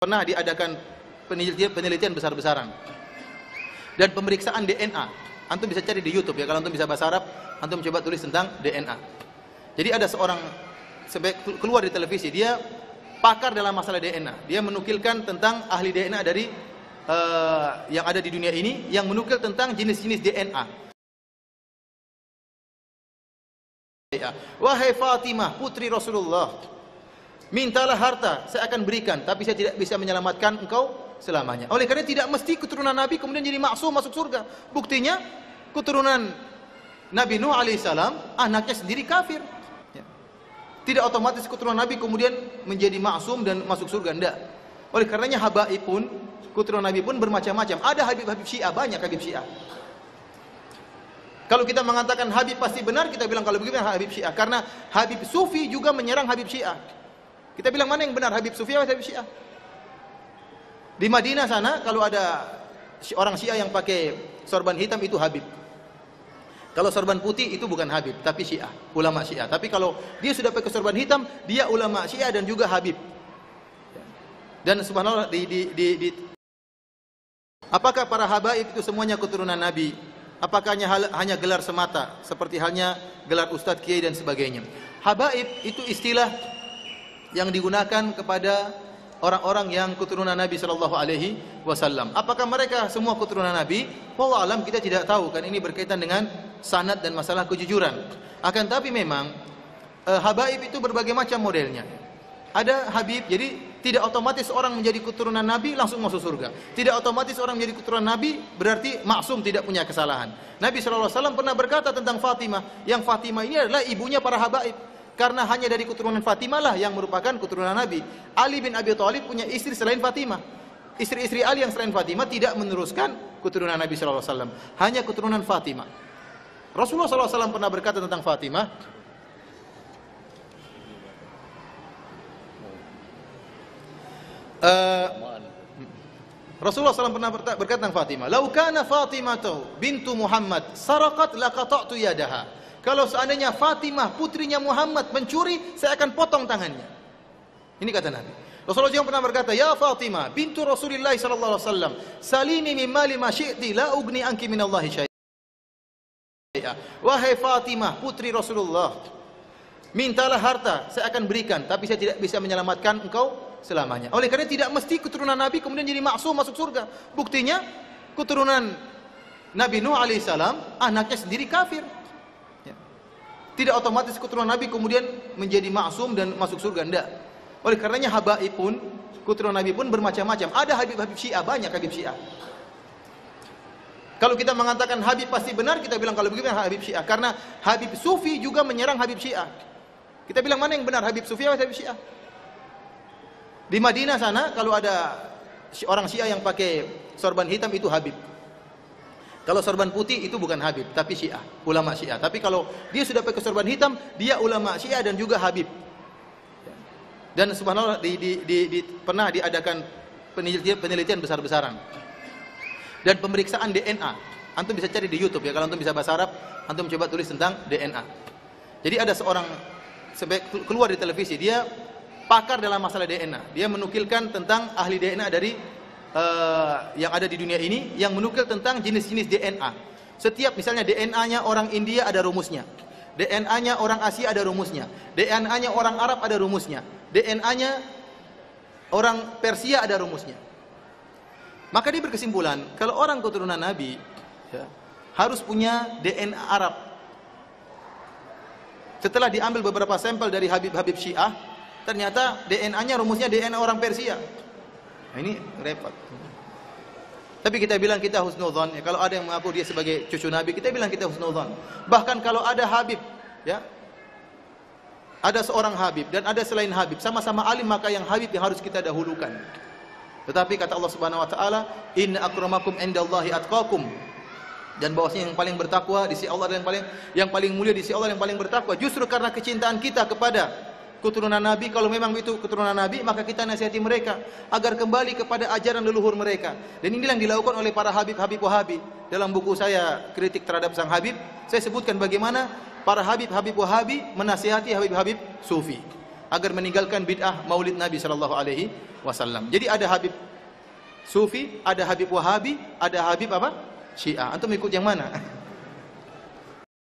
pernah diadakan penelitian besar-besaran dan pemeriksaan DNA. Antum bisa cari di YouTube ya, kalau antum bisa bahasa Arab, antum coba tulis tentang DNA. Jadi ada seorang keluar di televisi, dia pakar dalam masalah DNA. Dia menukilkan tentang ahli DNA dari yang ada di dunia ini, yang menukil tentang jenis-jenis DNA. Wahai Fatimah, putri Rasulullah, mintalah harta, saya akan berikan, tapi saya tidak bisa menyelamatkan engkau selamanya. Oleh karena tidak mesti keturunan Nabi kemudian jadi maksum masuk surga. Buktinya keturunan Nabi Nuh alaihissalam anaknya sendiri kafir. Tidak otomatis keturunan Nabi kemudian menjadi maksum dan masuk surga, enggak. Oleh karenanya habaib pun, keturunan Nabi pun bermacam-macam. Ada Habib-Habib Syiah, banyak Habib Syiah. Kalau kita mengatakan Habib pasti benar, kita bilang kalau begitu Habib Syiah. Karena Habib Sufi juga menyerang Habib Syiah. Kita bilang mana yang benar, Habib Sufi atau Habib Syiah? Di Madinah sana kalau ada orang Syiah yang pakai sorban hitam itu Habib. Kalau sorban putih itu bukan Habib, tapi Syiah, ulama Syiah. Tapi kalau dia sudah pakai sorban hitam, dia ulama Syiah dan juga Habib. Dan subhanallah apakah para habaib itu semuanya keturunan Nabi? Apakah hanya gelar semata seperti halnya gelar ustadz, kiai dan sebagainya? Habaib itu istilah yang digunakan kepada orang-orang yang keturunan Nabi sallallahu alaihi wasallam. Apakah mereka semua keturunan Nabi? Wallahu alam, kita tidak tahu, kan ini berkaitan dengan sanad dan masalah kejujuran. Akan tapi memang habaib itu berbagai macam modelnya. Ada habib, jadi tidak otomatis orang menjadi keturunan Nabi langsung masuk surga. Tidak otomatis orang menjadi keturunan Nabi berarti maksum, tidak punya kesalahan. Nabi SAW pernah berkata tentang Fatimah, yang Fatimah ini adalah ibunya para habaib. Karena hanya dari keturunan Fatimah lah yang merupakan keturunan Nabi. Ali bin Abi Thalib punya istri selain Fatimah. Istri-istri Ali yang selain Fatimah tidak meneruskan keturunan Nabi SAW. Hanya keturunan Fatimah. Rasulullah SAW pernah berkata tentang Fatimah, Rasulullah SAW pernah berkata tentang Fatimah, "Lau kana Fatimah bintu Muhammad saraqat laqata'tu yadaha." Kalau seandainya Fatimah putrinya Muhammad mencuri, saya akan potong tangannya. Ini kata Nabi. Rasulullah juga pernah berkata, "Ya Fatimah bintu Rasulillah sallallahu alaihi wasallam, salini min mali ma syi'ti la ugni anki min Allahi syai'a." Wahai Fatimah putri Rasulullah, mintalah harta, saya akan berikan, tapi saya tidak bisa menyelamatkan engkau selamanya. Oleh karena tidak mesti keturunan Nabi kemudian jadi maksum masuk surga. Buktinya keturunan Nabi Nuh alaihissalam anaknya sendiri kafir. Tidak otomatis keturunan Nabi kemudian menjadi maksum dan masuk surga, enggak. Oleh karenanya habaib pun, keturunan Nabi pun bermacam-macam. Ada Habib-Habib Syiah, banyak Habib Syiah. Kalau kita mengatakan Habib pasti benar, kita bilang kalau begitu Habib Syiah. Karena Habib Sufi juga menyerang Habib Syiah. Kita bilang mana yang benar, Habib Sufi atau Habib Syiah? Di Madinah sana kalau ada orang Syiah yang pakai sorban hitam itu Habib. Kalau sorban putih itu bukan Habib, tapi Syiah, ulama Syiah. Tapi kalau dia sudah pakai sorban hitam, dia ulama Syiah dan juga Habib. Dan subhanallah pernah diadakan penelitian besar-besaran dan pemeriksaan DNA. Antum bisa cari di YouTube ya, kalau antum bisa bahasa Arab, antum coba tulis tentang DNA. Jadi ada seorang keluar di televisi, dia pakar dalam masalah DNA. Dia menukilkan tentang ahli DNA dari yang ada di dunia ini, yang menukil tentang jenis-jenis DNA. Setiap misalnya DNA-nya orang India ada rumusnya, DNA-nya orang Asia ada rumusnya, DNA-nya orang Arab ada rumusnya, DNA-nya orang Persia ada rumusnya. Maka dia berkesimpulan kalau orang keturunan Nabi ya, harus punya DNA Arab. Setelah diambil beberapa sampel dari Habib-Habib Syiah, ternyata DNA-nya rumusnya DNA orang Persia. Nah, ini repot. Tapi kita bilang kita husnudzon. Ya, kalau ada yang mengaku dia sebagai cucu Nabi, kita bilang kita husnudzon. Bahkan kalau ada Habib, ya, ada seorang Habib dan ada selain Habib, sama-sama alim, maka yang Habib yang harus kita dahulukan. Tetapi kata Allah Subhanahu Wa Taala, Inna akramakum indallahi atqakum. Dan bahwasanya yang paling bertakwa di sisi Allah dan yang paling mulia di sisi Allah yang paling bertakwa. Justru karena kecintaan kita kepada keturunan Nabi, kalau memang itu keturunan Nabi, maka kita nasihati mereka agar kembali kepada ajaran leluhur mereka. Dan inilah yang dilakukan oleh para Habib-Habib Wahabi. Dalam buku saya kritik terhadap sang Habib, saya sebutkan bagaimana para Habib-Habib Wahabi menasihati Habib-Habib Sufi agar meninggalkan bid'ah Maulid Nabi sallallahu alaihi wasallam. Jadi ada Habib Sufi, ada Habib Wahabi, ada Habib apa? Syiah. Antum ikut yang mana?